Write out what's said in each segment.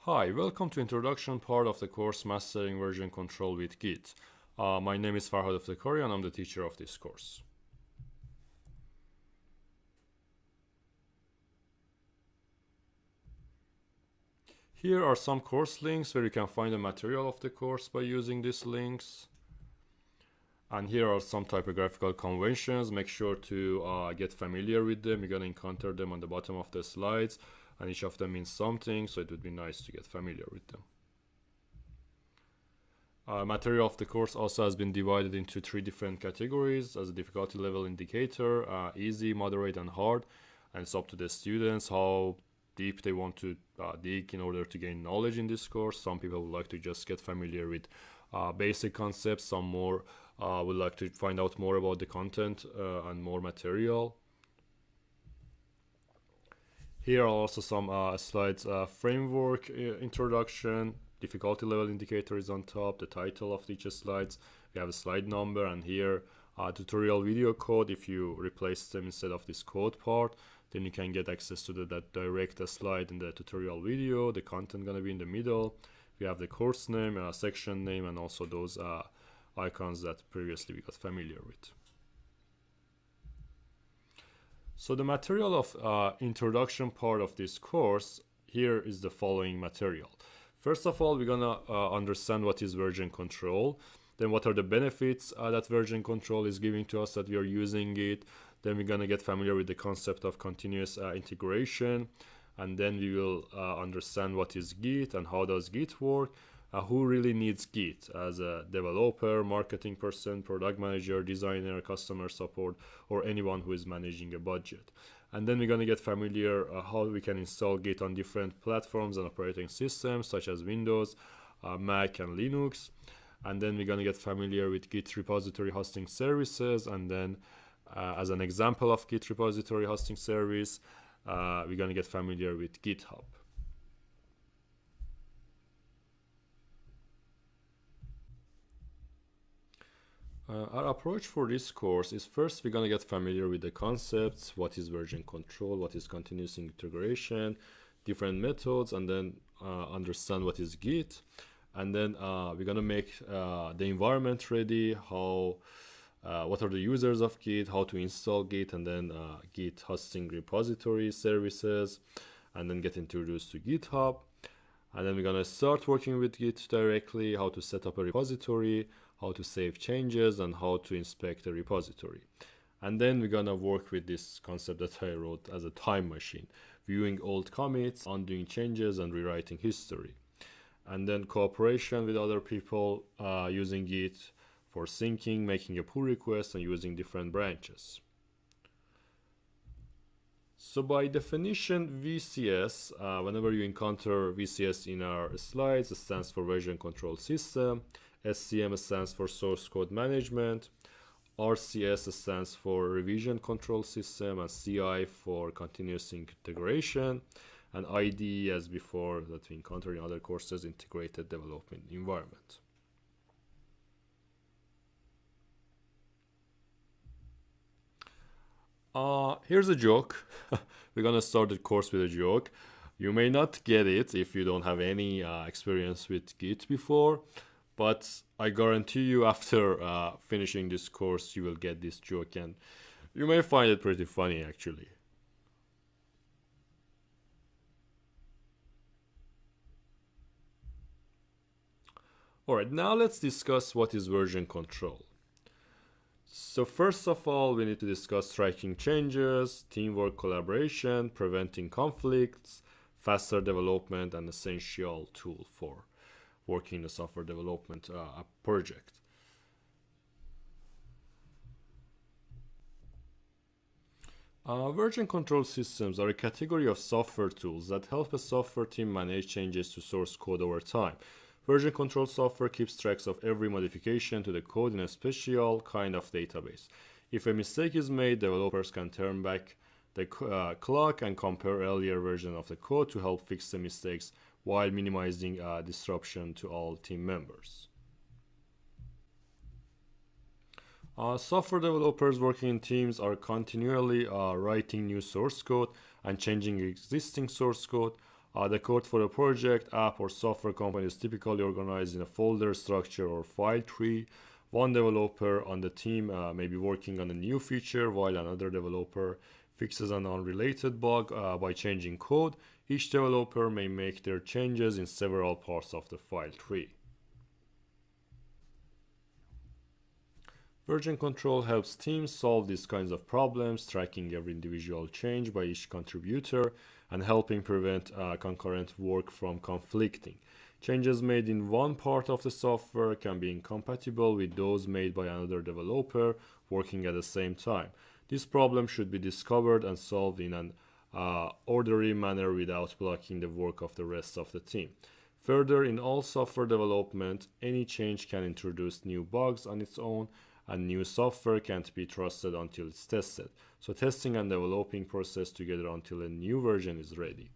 Hi, welcome to introduction part of the course Mastering Version Control with Git. My name is Farhad Eftekari and I'm the teacher of this course. Here are some course links where you can find the material of the course by using these links. And here are some typographical conventions. Make sure to get familiar with them. You're going to encounter them on the bottom of the slides, and each of them means something, so it would be nice to get familiar with them. Material of the course also has been divided into 3 different categories as a difficulty level indicator, easy, moderate, and hard. And it's up to the students how deep they want to dig in order to gain knowledge in this course. Some people would like to just get familiar with basic concepts. Some more would like to find out more about the content and more material. Here are also some slides, framework introduction, difficulty level indicator is on top, the title of each slides. We have a slide number, and here tutorial video code. If you replace them instead of this code part, then you can get access to that direct slide in the tutorial video. The content gonna be in the middle. We have the course name, section name, and also those icons that previously we got familiar with. So the material of introduction part of this course, here is the following material. First of all, we're gonna understand what is version control. Then what are the benefits that version control is giving to us that we are using it. Then we're gonna get familiar with the concept of continuous integration. And then we will understand what is Git and how does Git work. Who really needs Git as a developer, marketing person, product manager, designer, customer support, or anyone who is managing a budget. And then we're going to get familiar how we can install Git on different platforms and operating systems such as Windows, Mac, and Linux. And then we're going to get familiar with Git repository hosting services. And then as an example of Git repository hosting service, we're going to get familiar with GitHub. Our approach for this course is first we're going to get familiar with the concepts, what is version control, what is continuous integration, different methods, and then understand what is Git. And then we're going to make the environment ready, what are the users of Git, how to install Git, and then Git hosting repository services, and then get introduced to GitHub. And then we're going to start working with Git directly, how to set up a repository, how to save changes, and how to inspect a repository. And then we're gonna work with this concept that I wrote as a time machine, viewing old commits, undoing changes, and rewriting history. And then cooperation with other people using Git for syncing, making a pull request, and using different branches. So by definition, VCS, whenever you encounter VCS in our slides, it stands for Version Control System. SCM stands for Source Code Management. RCS stands for Revision Control System, and CI for Continuous Integration. And IDE, as before, that we encounter in other courses, Integrated Development Environment. Here's a joke. We're gonna start the course with a joke. You may not get it if you don't have any experience with Git before, but I guarantee you after finishing this course, you will get this joke, and you may find it pretty funny actually. Alright, now let's discuss what is version control. So first of all, we need to discuss tracking changes, teamwork collaboration, preventing conflicts, faster development, and essential tool for working in a software development project. Version control systems are a category of software tools that help a software team manage changes to source code over time. Version control software keeps track of every modification to the code in a special kind of database. If a mistake is made, developers can turn back the clock and compare earlier version of the code to help fix the mistakes while minimizing disruption to all team members. Software developers working in teams are continually writing new source code and changing existing source code. The code for a project, app, or software company is typically organized in a folder structure or file tree. One developer on the team may be working on a new feature while another developer fixes an unrelated bug by changing code. Each developer may make their changes in several parts of the file tree. Version control helps teams solve these kinds of problems, tracking every individual change by each contributor and helping prevent concurrent work from conflicting. Changes made in one part of the software can be incompatible with those made by another developer working at the same time. This problem should be discovered and solved in an orderly manner without blocking the work of the rest of the team. Further, in all software development, any change can introduce new bugs on its own, and new software can't be trusted until it's tested. So testing and developing process together until a new version is ready.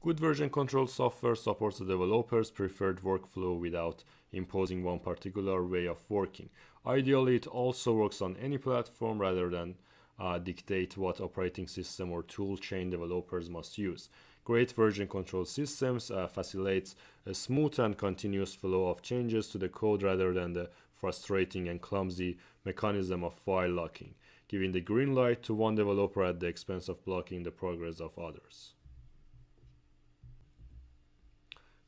Good version control software supports the developer's preferred workflow without imposing one particular way of working. Ideally, it also works on any platform rather than dictate what operating system or tool chain developers must use. Great version control systems facilitates a smooth and continuous flow of changes to the code rather than the frustrating and clumsy mechanism of file locking, giving the green light to one developer at the expense of blocking the progress of others.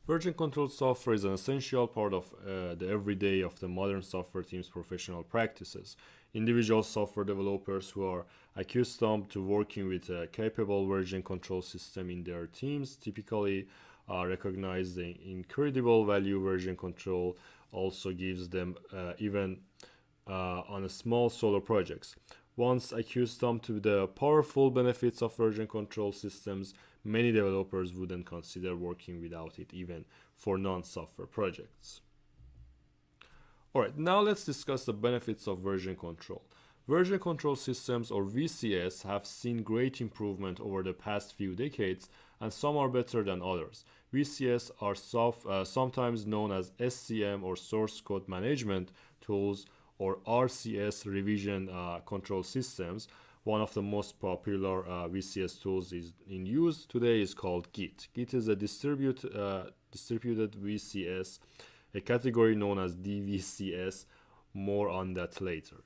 Version control software is an essential part of the everyday of the modern software team's professional practices. Individual software developers who are accustomed to working with a capable version control system in their teams typically recognize the incredible value version control also gives them even on a small solo projects. Once accustomed to the powerful benefits of version control systems, many developers wouldn't consider working without it even for non-software projects. Alright, now let's discuss the benefits of version control. Version control systems, or VCS, have seen great improvement over the past few decades, and some are better than others. VCS are sometimes known as SCM or source code management tools, or RCS revision control systems. One of the most popular VCS tools is in use today is called Git. Git is a distributed VCS, a category known as DVCS. More on that later.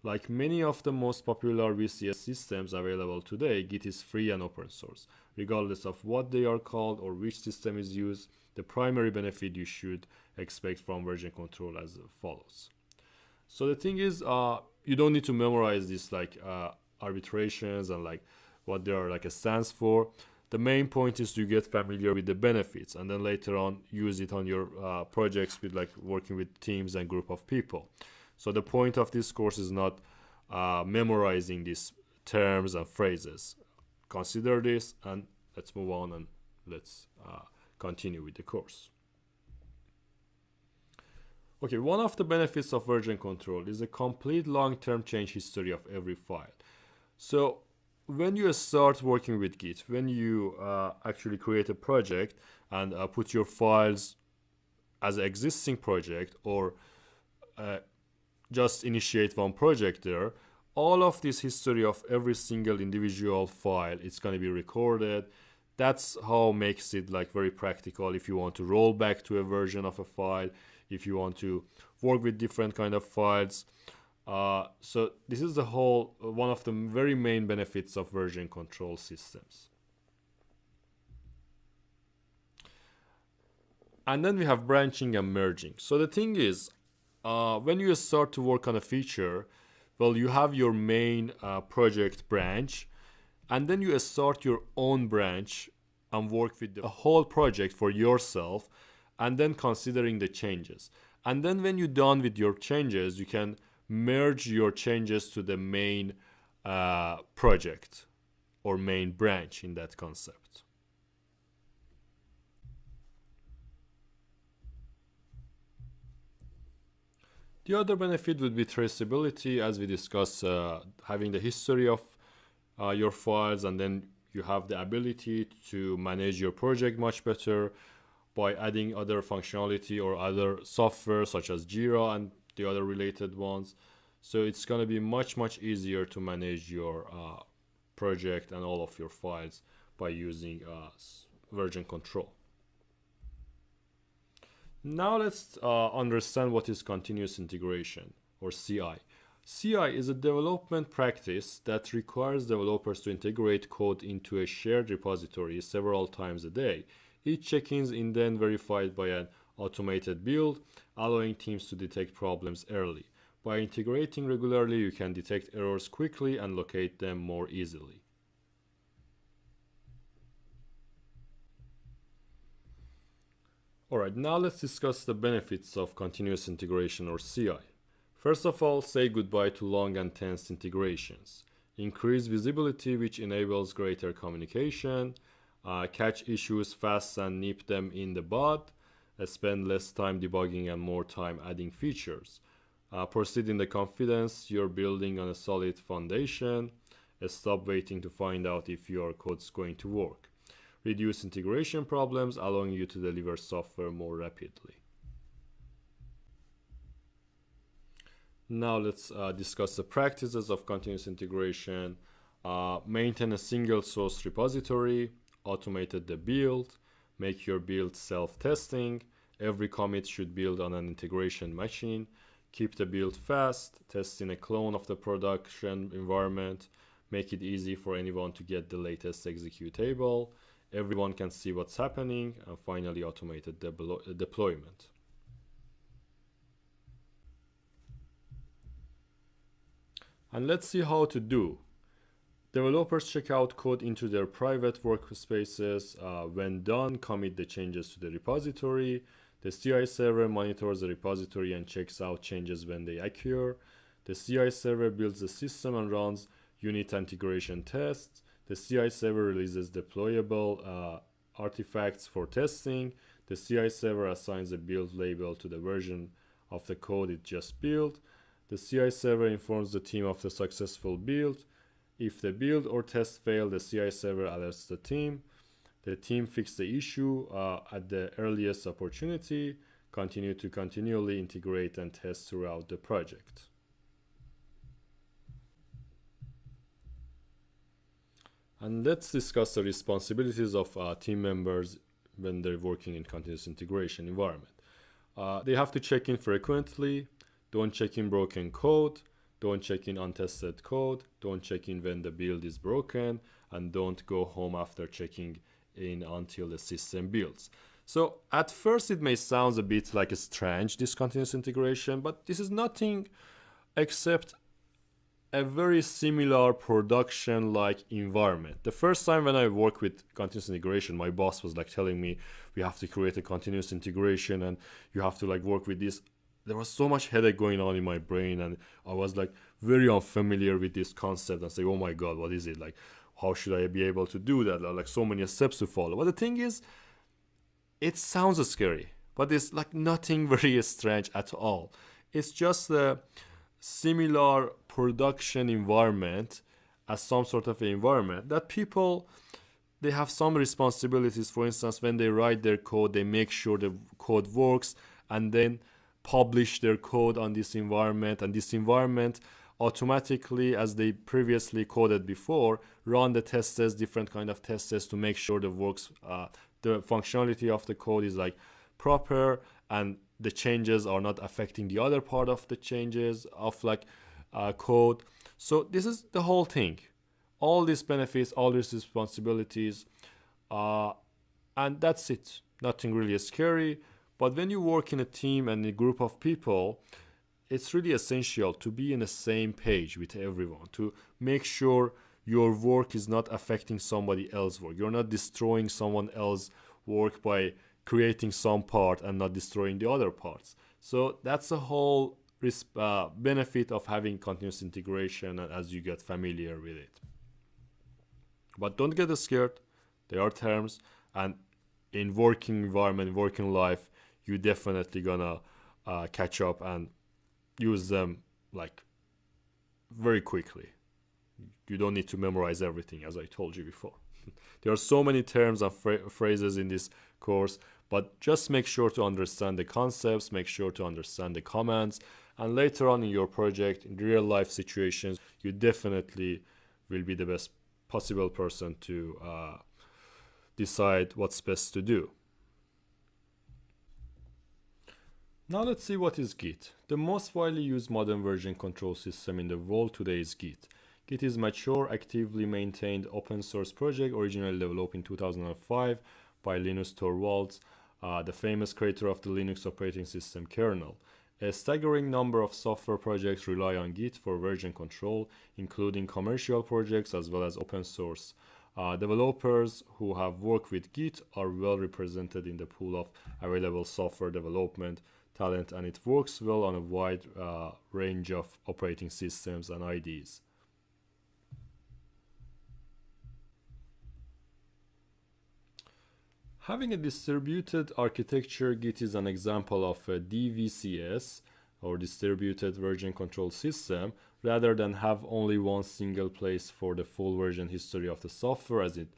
Like many of the most popular VCS systems available today, Git is free and open source. Regardless of what they are called or which system is used, the primary benefit you should expect from version control as follows. So the thing is, you don't need to memorize these arbitrations and what they are stands for. The main point is to get familiar with the benefits and then later on use it on your projects with working with teams and group of people. So the point of this course is not memorizing these terms and phrases. Consider this and let's move on and let's continue with the course. Okay, one of the benefits of version control is a complete long-term change history of every file. So when you start working with Git, when you actually create a project and put your files as an existing project or just initiate one project there, all of this history of every single individual file, it's going to be recorded. That's how makes it very practical if you want to roll back to a version of a file, if you want to work with different kind of files. So this is the whole one of the very main benefits of version control systems. And then we have branching and merging. So the thing is, when you start to work on a feature, well, you have your main project branch, and then you start your own branch and work with the whole project for yourself, and then considering the changes. And then when you're done with your changes, you can merge your changes to the main project or main branch in that concept. The other benefit would be traceability, as we discussed, having the history of your files, and then you have the ability to manage your project much better by adding other functionality or other software such as Jira and the other related ones. So it's going to be much easier to manage your project and all of your files by using version control. Now let's understand what is continuous integration, or CI. CI is a development practice that requires developers to integrate code into a shared repository several times a day. Each check-in is then verified by an automated build, allowing teams to detect problems early. By integrating regularly, you can detect errors quickly and locate them more easily. Alright, now let's discuss the benefits of continuous integration, or CI. First of all, say goodbye to long and tense integrations. Increase visibility, which enables greater communication. Catch issues fast and nip them in the bud. Spend less time debugging and more time adding features. Proceed in the confidence you're building on a solid foundation. Stop waiting to find out if your code's going to work. Reduce integration problems, allowing you to deliver software more rapidly. Now let's discuss the practices of continuous integration. Maintain a single source repository. Automated the build. Make your build self-testing. Every commit should build on an integration machine. Keep the build fast. Test in a clone of the production environment. Make it easy for anyone to get the latest executable. Everyone can see what's happening. And finally, automated deployment. And let's see how to do. Developers check out code into their private workspaces. When done, commit the changes to the repository. The CI server monitors the repository and checks out changes when they occur. The CI server builds the system and runs unit integration tests. The CI server releases deployable artifacts for testing. The CI server assigns a build label to the version of the code it just built. The CI server informs the team of the successful build. If the build or test fail, the CI server alerts the team. The team fixes the issue at the earliest opportunity. Continue to continually integrate and test throughout the project. And let's discuss the responsibilities of team members when they're working in continuous integration environment. They have to check in frequently. Don't check in broken code. Don't check in untested code. Don't check in when the build is broken. And don't go home after checking in until the system builds. So at first it may sound a bit like a strange, this continuous integration, but this is nothing except a very similar production-like environment. The first time when I worked with continuous integration, my boss was like telling me, we have to create a continuous integration and you have to like work with this. There was so much headache going on in my brain, and I was like very unfamiliar with this concept and say, oh my God, what is it? Like, how should I be able to do that? Like so many steps to follow. But the thing is, it sounds scary, but it's like nothing very strange at all. It's just a similar production environment as some sort of an environment that people, they have some responsibilities. For instance, when they write their code, they make sure the code works and then publish their code on this environment, and this environment automatically, as they previously coded before, run the tests, different kind of tests to make sure the the functionality of the code is like proper and the changes are not affecting the other part of the changes of like code. So this is the whole thing. All these benefits, all these responsibilities, and that's it. Nothing really scary. But when you work in a team and a group of people, it's really essential to be in the same page with everyone, to make sure your work is not affecting somebody else's work. You're not destroying someone else's work by creating some part and not destroying the other parts. So that's the whole benefit of having continuous integration as you get familiar with it. But don't get scared. There are terms, and in working environment, working life, you definitely gonna catch up and use them like very quickly. You don't need to memorize everything, as I told you before. There are so many terms and phrases in this course, but just make sure to understand the concepts, make sure to understand the commands, and later on in your project, in real life situations, you definitely will be the best possible person to decide what's best to do. Now let's see what is Git. The most widely used modern version control system in the world today is Git. Git is a mature, actively maintained open source project originally developed in 2005 by Linus Torvalds, the famous creator of the Linux operating system kernel. A staggering number of software projects rely on Git for version control, including commercial projects as well as open source. Developers who have worked with Git are well represented in the pool of available software development talent, and it works well on a wide range of operating systems and IDEs. Having a distributed architecture, Git is an example of a DVCS, or distributed version control system, rather than have only one single place for the full version history of the software, as it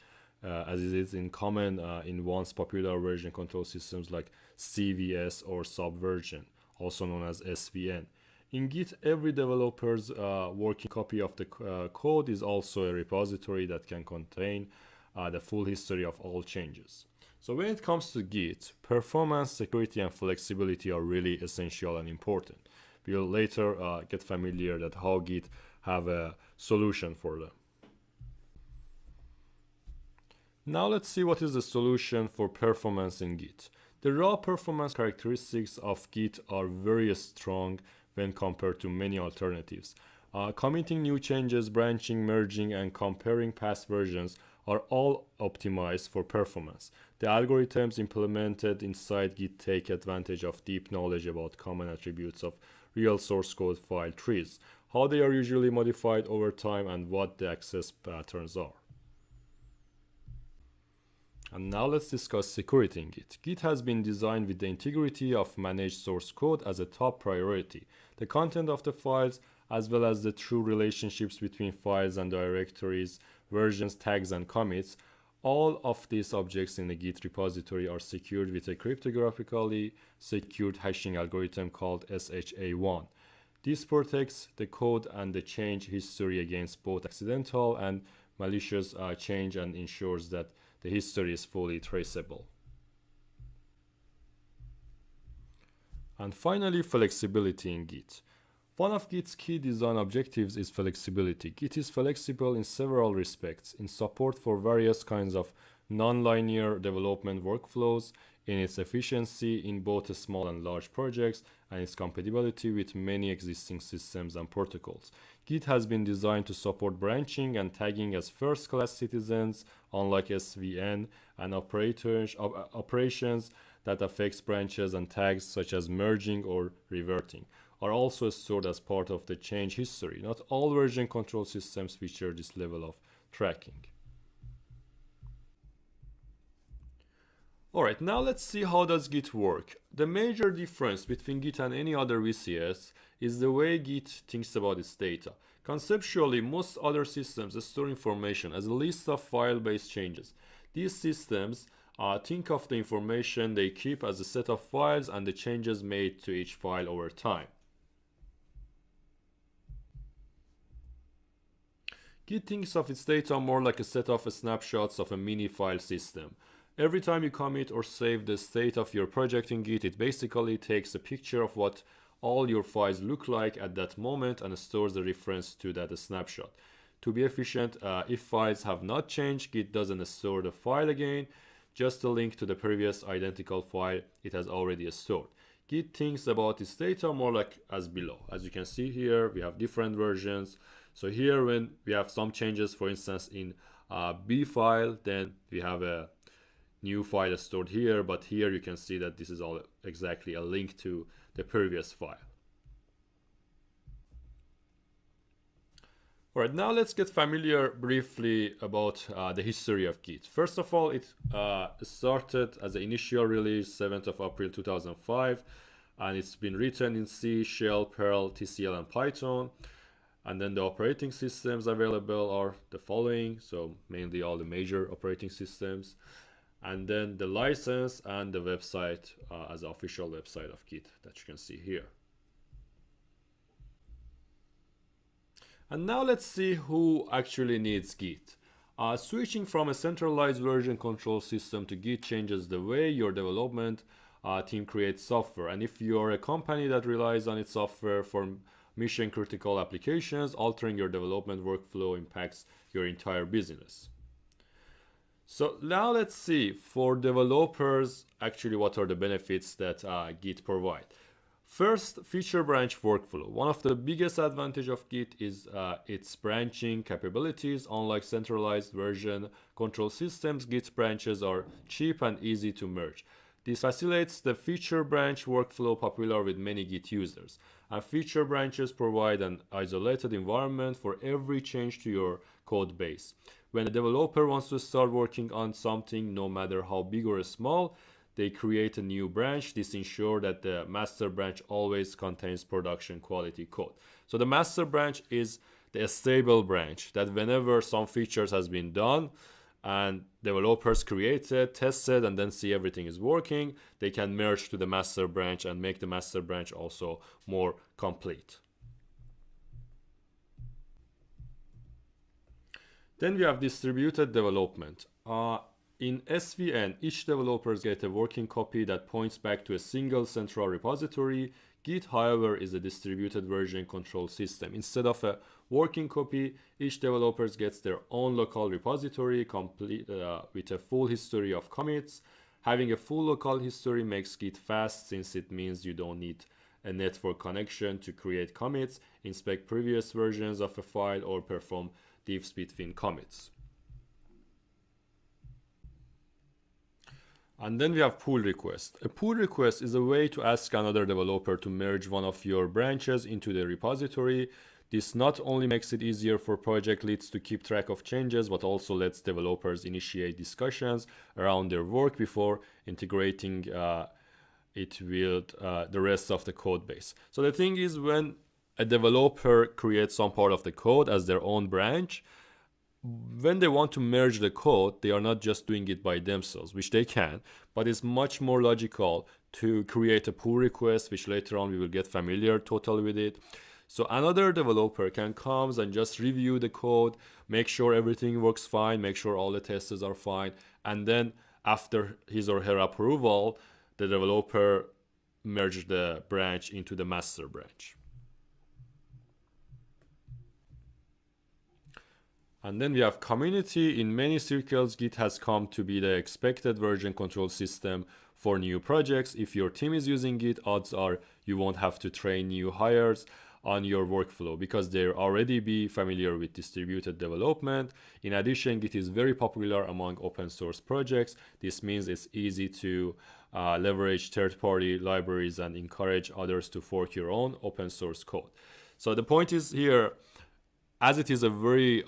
is in common in once popular version control systems like CVS or Subversion, also known as SVN. In Git, every developer's working copy of the code is also a repository that can contain the full history of all changes. So when it comes to Git, performance, security, and flexibility are really essential and important. We'll later get familiar that how Git have a solution for them. Now let's see what is the solution for performance in Git. The raw performance characteristics of Git are very strong when compared to many alternatives. Committing new changes, branching, merging, and comparing past versions are all optimized for performance. The algorithms implemented inside Git take advantage of deep knowledge about common attributes of real source code file trees, how they are usually modified over time, and what the access patterns are. And now let's discuss security in Git. Git has been designed with the integrity of managed source code as a top priority. The content of the files, as well as the true relationships between files and directories, versions, tags, and commits, all of these objects in the Git repository are secured with a cryptographically secured hashing algorithm called SHA-1. This protects the code and the change history against both accidental and malicious change, and ensures that the history is fully traceable. And finally, flexibility in Git. One of Git's key design objectives is flexibility. Git is flexible in several respects, in support for various kinds of non-linear development workflows, in its efficiency in both small and large projects, and its compatibility with many existing systems and protocols. Git has been designed to support branching and tagging as first-class citizens, unlike SVN, and operations that affects branches and tags, such as merging or reverting, are also stored as part of the change history. Not all version control systems feature this level of tracking. Alright, now let's see how does Git work. The major difference between Git and any other VCS is the way Git thinks about its data. Conceptually, most other systems store information as a list of file-based changes. These systems think of the information they keep as a set of files and the changes made to each file over time. Git thinks of its data more like a set of snapshots of a mini file system. Every time you commit or save the state of your project in Git, it basically takes a picture of what all your files look like at that moment and stores the reference to that snapshot. To be efficient, if files have not changed, Git doesn't store the file again, just a link to the previous identical file it has already stored. Git thinks about its data more like as below. As you can see here, we have different versions. So here, when we have some changes, for instance, in B file, then we have a new file stored here, but here you can see that this is all exactly a link to the previous file. Alright, now let's get familiar briefly about the history of Git. First of all, it started as an initial release 7th of April 2005, and it's been written in C, Shell, Perl, TCL, and Python. And then the operating systems available are the following, so mainly all the major operating systems. And then the license and the website as the official website of Git that you can see here. And now let's see who actually needs Git. Switching from a centralized version control system to Git changes the way your development team creates software. And if you're a company that relies on its software for mission critical applications, altering your development workflow impacts your entire business. So now let's see for developers actually what are the benefits that Git provide. First, feature branch workflow. One of the biggest advantage of Git is its branching capabilities. Unlike centralized version control systems, Git branches are cheap and easy to merge. This facilitates the feature branch workflow popular with many Git users. And feature branches provide an isolated environment for every change to your code base. When a developer wants to start working on something, no matter how big or small, they create a new branch. This ensures that the master branch always contains production quality code. So the master branch is the stable branch that whenever some features has been done and developers create it, test it, and then see everything is working, they can merge to the master branch and make the master branch also more complete. Then we have distributed development. In SVN, each developers get a working copy that points back to a single central repository. Git, however, is a distributed version control system. Instead of a working copy, each developer gets their own local repository complete with a full history of commits. Having a full local history makes Git fast since it means you don't need a network connection to create commits, inspect previous versions of a file, or perform diffs between commits. And then we have pull request. A pull request is a way to ask another developer to merge one of your branches into the repository. This not only makes it easier for project leads to keep track of changes, but also lets developers initiate discussions around their work before integrating it with the rest of the code base. So the thing is, when a developer creates some part of the code as their own branch, when they want to merge the code, they are not just doing it by themselves, which they can, but it's much more logical to create a pull request, which later on we will get familiar totally with it. So another developer can come and just review the code, make sure everything works fine, make sure all the tests are fine, and then after his or her approval, the developer merges the branch into the master branch. And then we have community. In many circles, Git has come to be the expected version control system for new projects. If your team is using Git, odds are you won't have to train new hires on your workflow because they'll already be familiar with distributed development. In addition, Git is very popular among open source projects. This means it's easy to leverage third-party libraries and encourage others to fork your own open source code. So the point is here, as it is a very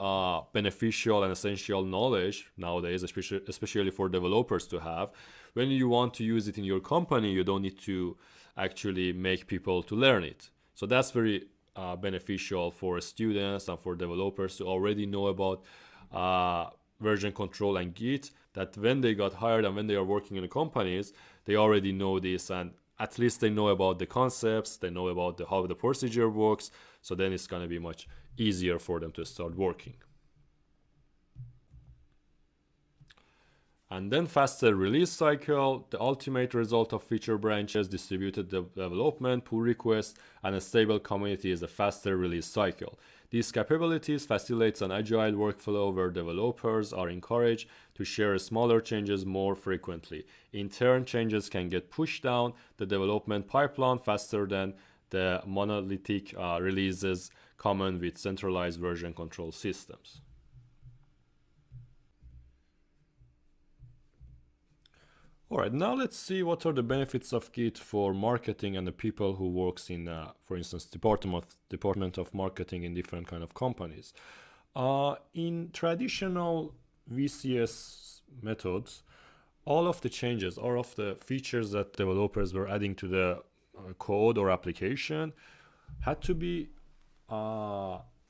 beneficial and essential knowledge nowadays, especially for developers to have, when you want to use it in your company, you don't need to actually make people to learn it. So that's very beneficial for students and for developers to already know about version control and Git, that when they got hired and when they are working in the companies, they already know this, and at least they know about the concepts, they know about how the procedure works, so then it's going to be much easier for them to start working. And then faster release cycle. The ultimate result of feature branches, distributed development, pull requests, and a stable community is a faster release cycle. These capabilities facilitates an agile workflow where developers are encouraged to share smaller changes more frequently. In turn, changes can get pushed down the development pipeline faster than the monolithic releases common with centralized version control systems. All right, now let's see what are the benefits of Git for marketing and the people who works in, for instance, department of marketing in different kind of companies. In traditional VCS methods, all of the changes, all of the features that developers were adding to the code or application had to be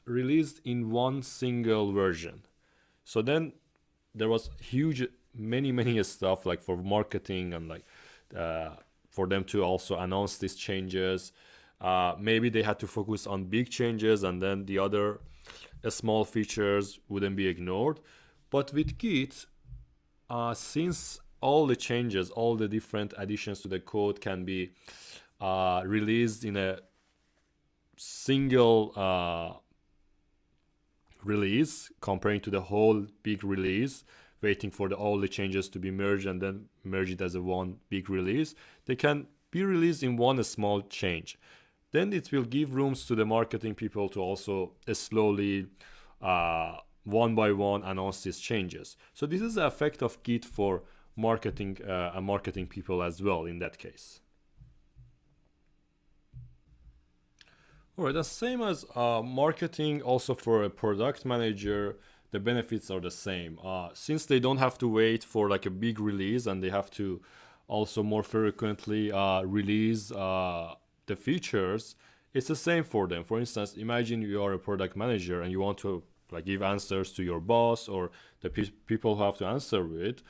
released in one single version. So then there was huge many stuff like for marketing and like for them to also announce these changes. Maybe they had to focus on big changes and then the other small features wouldn't be ignored. But with Git, since all the changes, all the different additions to the code can be released in a single release, comparing to the whole big release, waiting for all the changes to be merged and then merge it as a one big release, they can be released in one small change. Then it will give rooms to the marketing people to also slowly one by one announce these changes. So this is the effect of Git for marketing and marketing people as well in that case. All right, the same as marketing, also for a product manager, the benefits are the same. Since they don't have to wait for like a big release, and they have to also more frequently release the features, it's the same for them. For instance, imagine you are a product manager and you want to like give answers to your boss or the people who have to answer with.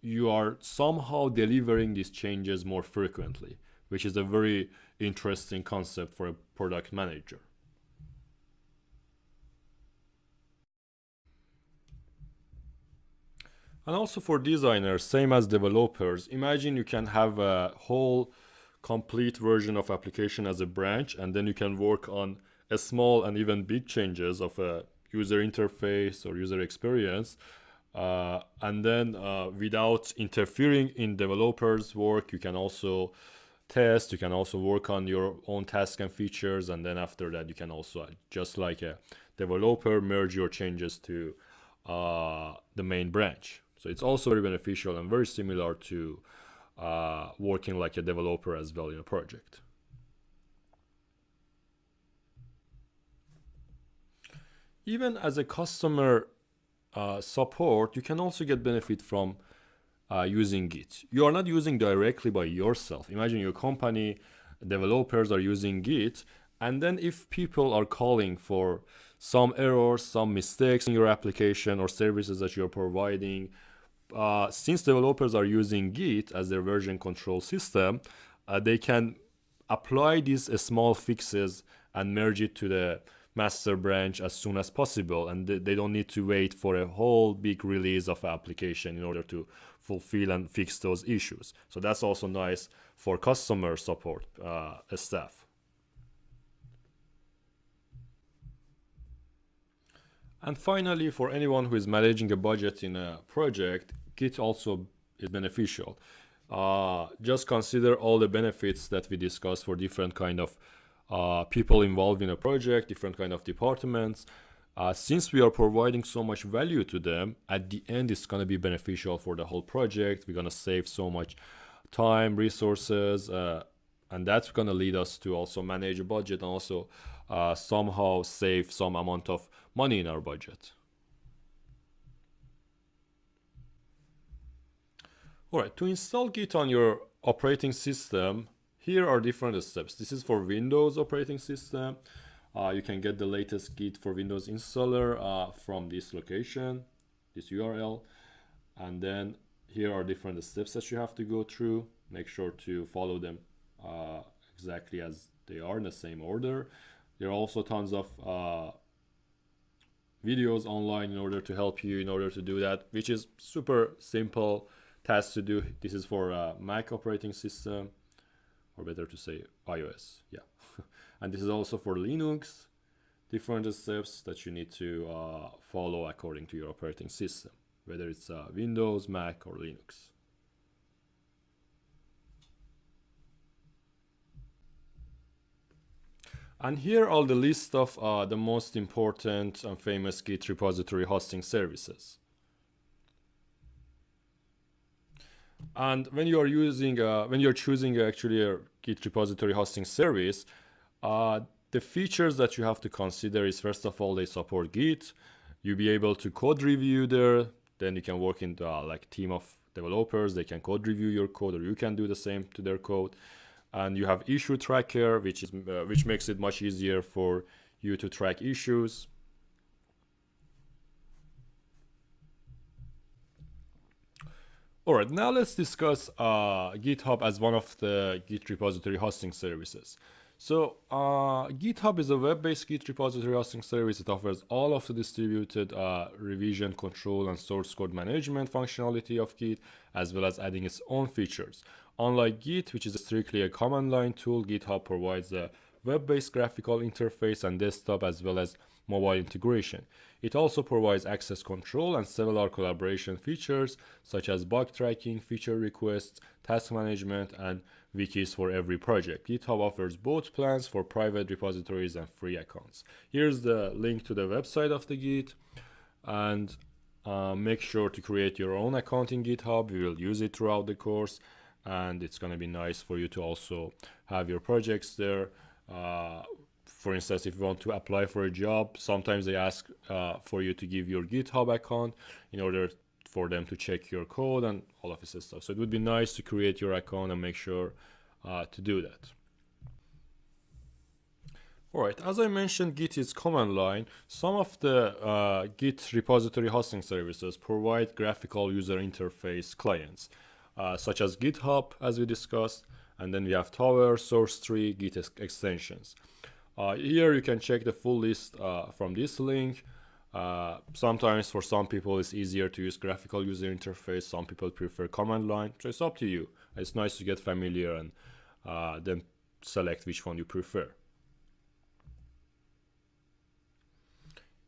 You are somehow delivering these changes more frequently, which is a very interesting concept for a product manager. And also for designers, same as developers, imagine you can have a whole complete version of application as a branch, and then you can work on a small and even big changes of a user interface or user experience. And then without interfering in developers' work, you can also test, you can also work on your own tasks and features, and then after that you can also, just like a developer, merge your changes to the main branch. So it's also very beneficial and very similar to working like a developer as well in a project. Even as a customer support, you can also get benefit from using Git. You are not using directly by yourself. Imagine your company developers are using Git, and then if people are calling for some errors, some mistakes in your application or services that you're providing, since developers are using Git as their version control system, they can apply these small fixes and merge it to the master branch as soon as possible, and they don't need to wait for a whole big release of application in order to fulfill and fix those issues. So that's also nice for customer support staff. And finally, for anyone who is managing a budget in a project, Git also is beneficial. Just consider all the benefits that we discussed for different kind of people involved in a project, different kind of departments. Since we are providing so much value to them, at the end it's going to be beneficial for the whole project. We're going to save so much time, resources, and that's going to lead us to also manage a budget and also somehow save some amount of money in our budget. All right, to install Git on your operating system, here are different steps. This is for Windows operating system. You can get the latest Git for Windows installer from this location, this URL. And then here are different steps that you have to go through. Make sure to follow them exactly as they are in the same order. There are also tons of videos online in order to help you in order to do that, which is super simple task to do. This is for Mac operating system, or better to say iOS, yeah. And this is also for Linux, different steps that you need to follow according to your operating system, whether it's Windows, Mac, or Linux. And here are the list of the most important and famous Git repository hosting services. And when you are using, when you're choosing actually a Git repository hosting service, the features that you have to consider is, first of all, they support Git. You'll be able to code review there. Then you can work in the, like team of developers. They can code review your code, or you can do the same to their code. And you have issue tracker, which makes it much easier for you to track issues. All right, now let's discuss GitHub as one of the Git repository hosting services. So GitHub is a web-based Git repository hosting service. It offers all of the distributed revision, control, and source code management functionality of Git, as well as adding its own features. Unlike Git, which is strictly a command line tool, GitHub provides a web-based graphical interface and desktop as well as mobile integration. It also provides access control and several collaboration features such as bug tracking, feature requests, task management, and wikis for every project. GitHub offers both plans for private repositories and free accounts. Here's the link to the website of the Git, and make sure to create your own account in GitHub. We will use it throughout the course, and it's going to be nice for you to also have your projects there. For instance, if you want to apply for a job, sometimes they ask for you to give your GitHub account in order for them to check your code and all of this stuff. So it would be nice to create your account and make sure to do that. Alright, as I mentioned, Git is command line. Some of the Git repository hosting services provide graphical user interface clients, such as GitHub, as we discussed, and then we have Tower, SourceTree, Git extensions. Here you can check the full list from this link. Sometimes for some people it's easier to use graphical user interface, some people prefer command line, so it's up to you. It's nice to get familiar and then select which one you prefer.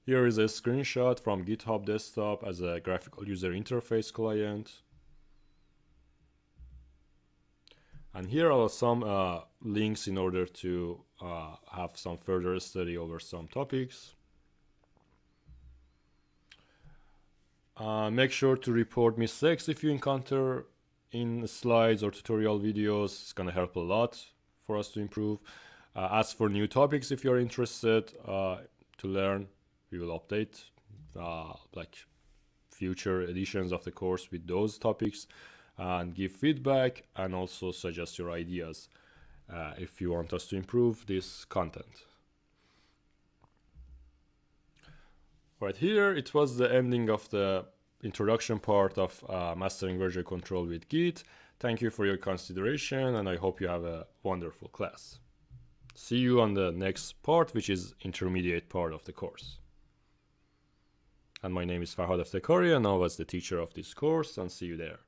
Here is a screenshot from GitHub desktop as a graphical user interface client. And here are some links in order to have some further study over some topics. Make sure to report mistakes if you encounter in slides or tutorial videos. It's gonna help a lot for us to improve. Ask for new topics if you're interested to learn. We will update like future editions of the course with those topics, and give feedback and also suggest your ideas if you want us to improve this content. Right here, it was the ending of the introduction part of mastering version control with Git. Thank you for your consideration, and I hope you have a wonderful class. See you on the next part, which is intermediate part of the course. And my name is Farhad Eftekhari, and I was the teacher of this course, and see you there.